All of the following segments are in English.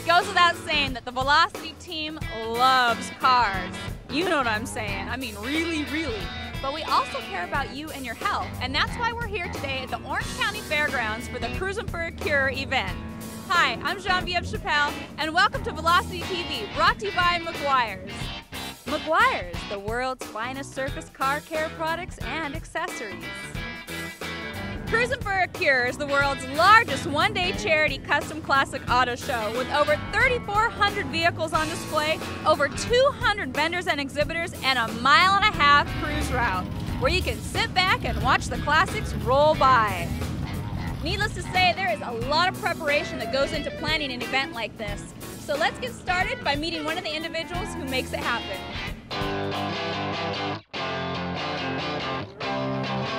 It goes without saying that the Velocity team loves cars. You know what I'm saying. I mean, really, really. But we also care about you and your health. And that's why we're here today at the Orange County Fairgrounds for the Cruising for a Cure event. Hi, I'm Genevieve Chappelle, and welcome to Velocity TV, brought to you by Meguiar's. Meguiar's, the world's finest surface car care products and accessories. Cruising for a Cure is the world's largest one-day charity custom classic auto show with over 3,400 vehicles on display, over 200 vendors and exhibitors, and a 1.5 mile cruise route where you can sit back and watch the classics roll by. Needless to say, there is a lot of preparation that goes into planning an event like this. So let's get started by meeting one of the individuals who makes it happen.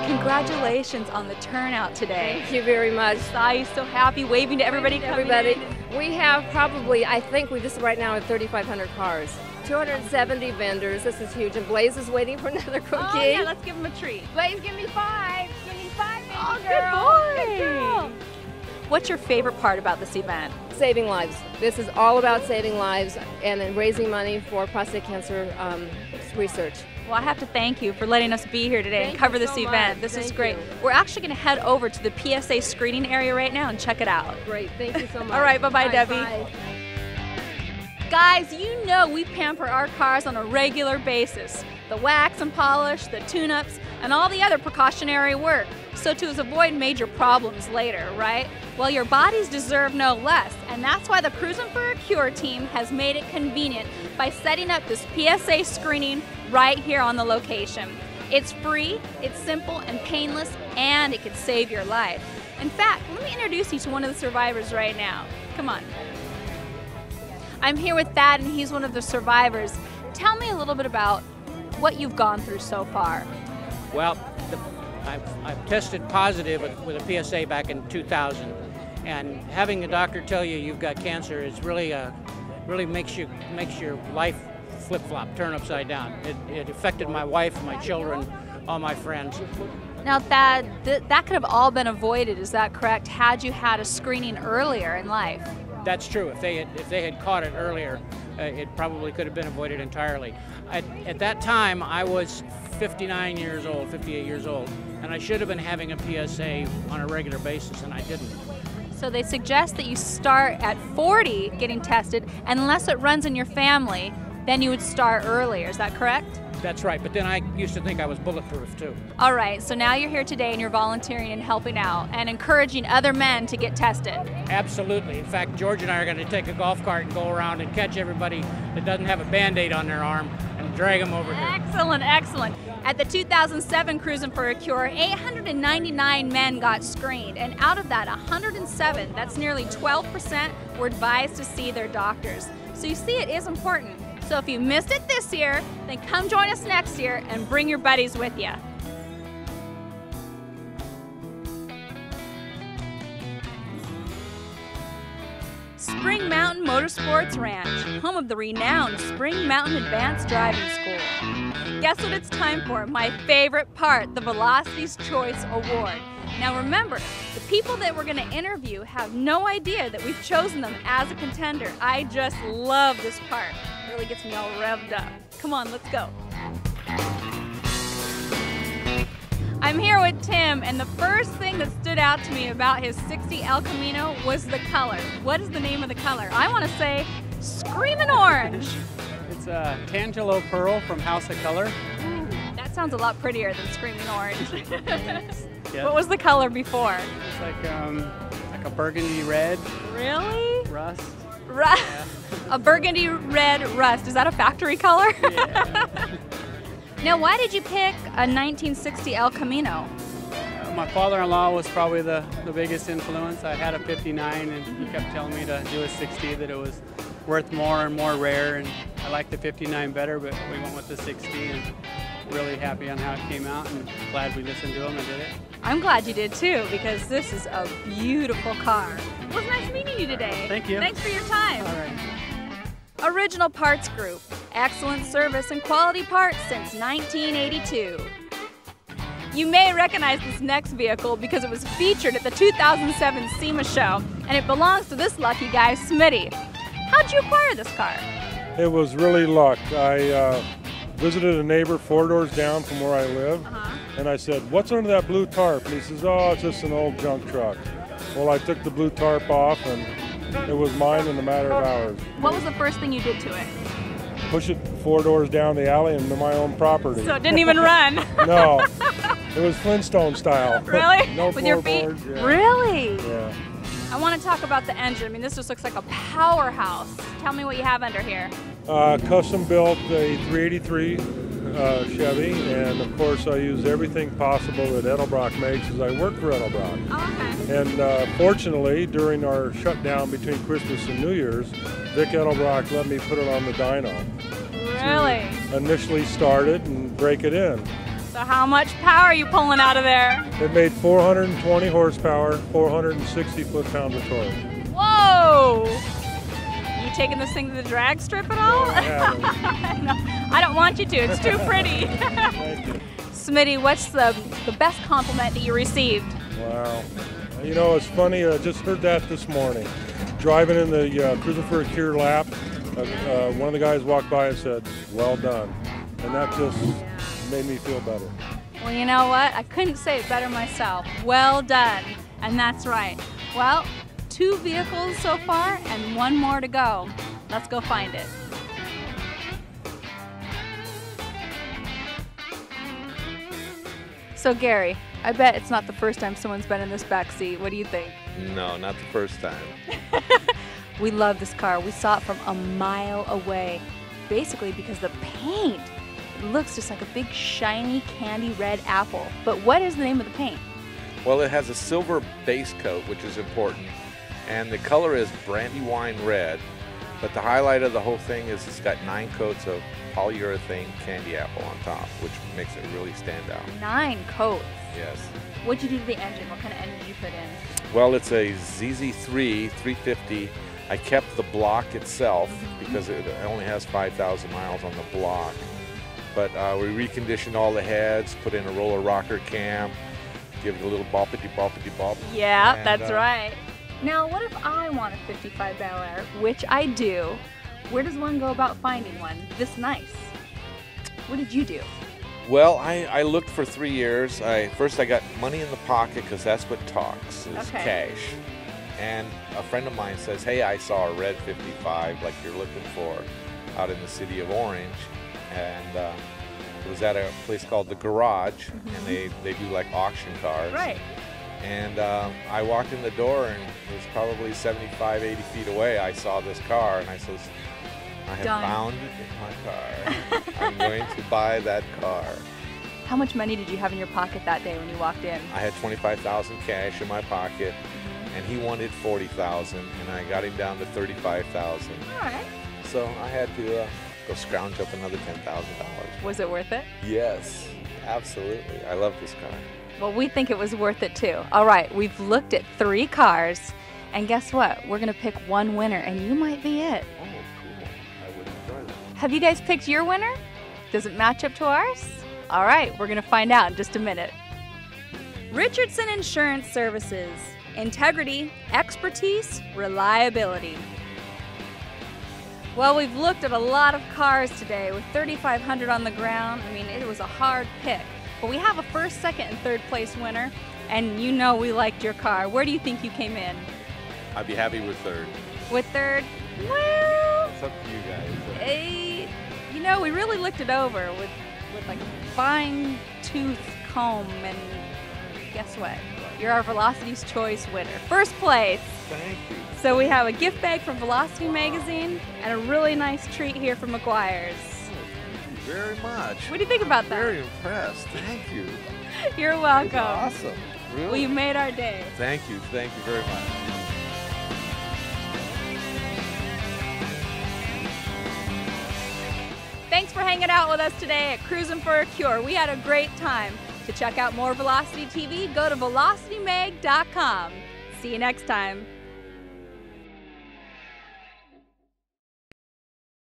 Congratulations on the turnout today. Thank you very much. I am so happy, waving to everybody. We have probably, I think we just right now have 3,500 cars. 270 vendors. This is huge. And Blaze is waiting for another cookie. Oh yeah, let's give him a treat. Blaze, give me 5. Give me 5, baby Oh, girl. good boy. Good girl. What's your favorite part about this event? Saving lives. This is all about saving lives and raising money for prostate cancer research. Well, I have to thank you for letting us be here today and cover this event. This is great. You. We're actually going to head over to the PSA screening area right now and check it out. Great. Thank you so much. All right. Bye-bye, Debbie. Bye. Guys, you know we pamper our cars on a regular basis. The wax and polish, the tune-ups, and all the other precautionary work. So to avoid major problems later, right? Well, your bodies deserve no less, and that's why the Cruising for a Cure team has made it convenient by setting up this PSA screening right here on the location. It's free, it's simple and painless, and it could save your life. In fact, let me introduce you to one of the survivors right now. Come on. I'm here with Thad, and he's one of the survivors. Tell me a little bit about what you've gone through so far. Well, I've tested positive with a PSA back in 2000, and having the doctor tell you you've got cancer is really makes your life flip-flop, turn upside down. It affected my wife, my children, all my friends. Now, Thad, that could have all been avoided, is that correct, had you had a screening earlier in life? That's true. If they had caught it earlier, it probably could have been avoided entirely. At that time, I was 58 years old, and I should have been having a PSA on a regular basis, and I didn't. So they suggest that you start at 40 getting tested, and unless it runs in your family, then you would start earlier. Is that correct? That's right, but then I used to think I was bulletproof too. All right, so now you're here today and you're volunteering and helping out and encouraging other men to get tested. Absolutely. In fact, George and I are going to take a golf cart and go around and catch everybody that doesn't have a Band-Aid on their arm and drag them over here. Excellent, excellent. At the 2007 Cruising for a Cure, 899 men got screened, and out of that, 107, that's nearly 12%, were advised to see their doctors. So you see, it is important. So if you missed it this year, then come join us next year and bring your buddies with you. Spring Mountain Motorsports Ranch, home of the renowned Spring Mountain Advanced Driving School. Guess what it's time for? My favorite part, the Velocity's Choice Award. Now remember, the people that we're going to interview have no idea that we've chosen them as a contender. I just love this part. It really gets me all revved up. Come on, let's go. I'm here with Tim, and the first thing that stood out to me about his 60 El Camino was the color. What is the name of the color? I want to say Screamin' Orange. It's a Tangelo Pearl from House of Color. Ooh, that sounds a lot prettier than Screamin' Orange. Yeah. What was the color before? It's like a burgundy red. Really? Rust. Yeah. A burgundy red rust. Is that a factory color? Yeah. Now, why did you pick a 1960 El Camino? My father-in-law was probably the biggest influence. I had a 59 and he kept telling me to do a 60, that it was worth more and more rare, and I like the 59 better, but we went with the 60 and really happy on how it came out and glad we listened to him and did it. I'm glad you did too, because this is a beautiful car. It was nice meeting you today. Thank you. Thanks for your time. All right. Original Parts Group. Excellent service and quality parts since 1982. You may recognize this next vehicle because it was featured at the 2007 SEMA show, and it belongs to this lucky guy, Smitty. How'd you acquire this car? It was really luck. I visited a neighbor 4 doors down from where I live, and I said, "What's under that blue tarp?" And he says, "Oh, it's just an old junk truck." Well, I took the blue tarp off, and it was mine in a matter of hours. What was the first thing you did to it? Push it 4 doors down the alley into my own property. So it didn't even run. No, it was Flintstone style. Really? No With your feet? floorboards, yeah. Really? Yeah. I want to talk about the engine. I mean, this just looks like a powerhouse. Tell me what you have under here. Custom built a 383 Chevy, and of course I use everything possible that Edelbrock makes as I work for Edelbrock. Oh, okay. And fortunately, during our shutdown between Christmas and New Year's, Vic Edelbrock let me put it on the dyno. Really? Initially start it and break it in. So how much power are you pulling out of there? It made 420 horsepower, 460 foot-pounds of torque. Whoa! You taking this thing to the drag strip at all? No, I haven't. No, I don't want you to. It's too pretty. Thank you. Smitty, what's the best compliment that you received? Wow. You know, it's funny, I just heard that this morning. Driving in the Cruising for a Cure lap, one of the guys walked by and said, "Well done." And that just made me feel better. Well, you know what? I couldn't say it better myself. Well done. And that's right. Well, 2 vehicles so far and 1 more to go. Let's go find it. So Gary, I bet it's not the first time someone's been in this back seat. What do you think? No, not the first time. We love this car. We saw it from a mile away, basically because the paint looks just like a big shiny candy red apple. But what is the name of the paint? Well, it has a silver base coat, which is important, and the color is Brandywine red. But the highlight of the whole thing is it's got 9 coats of polyurethane candy apple on top, which makes it really stand out. 9 coats. Yes. What'd you do to the engine? What kind of engine did you put in? Well, it's a ZZ3 350. I kept the block itself because it only has 5,000 miles on the block. But we reconditioned all the heads, put in a roller rocker cam, give it a little boppity bop. Yeah, and, that's right. Now, what if I want a 55 Bel Air, which I do? Where does one go about finding one this nice? What did you do? Well, I looked for 3 years. First I got money in the pocket because that's what talks, is cash. And a friend of mine says, "Hey, I saw a red 55 like you're looking for out in the city of Orange." And it was at a place called The Garage, and they do like auction cars. Right. And I walked in the door, and it was probably 75, 80 feet away. I saw this car, and I says, "I have found my car. I'm going to buy that car." How much money did you have in your pocket that day when you walked in? I had 25,000 cash in my pocket, and he wanted 40,000, and I got him down to 35,000. All right. So I had to go scrounge up another $10,000. Was it worth it? Yes, absolutely. I love this car. Well, we think it was worth it too. All right, we've looked at 3 cars, and guess what? We're gonna pick one winner, and you might be it. Oh, cool. I would enjoy that. Have you guys picked your winner? Does it match up to ours? All right, we're gonna find out in just a minute. Richardson Insurance Services. Integrity, expertise, reliability. Well, we've looked at a lot of cars today with 3,500 on the ground. I mean, it was a hard pick. But we have a first, second, and third place winner, and you know we liked your car. Where do you think you came in? I'd be happy with third. With third? Well, It's up to you guys. you know, we really looked it over with like a fine tooth comb, and guess what? You're our Velocity's Choice winner. First place. Thank you. So we have a gift bag from Velocity Magazine and a really nice treat here from McGuire's. Thank you very much. What do you think about that? Very impressed. Thank you. You're welcome. Awesome. Really? Well, you made our day. Thank you. Thank you very much. Thanks for hanging out with us today at Cruising for a Cure. We had a great time. To check out more Velocity TV, go to velocitymag.com. See you next time.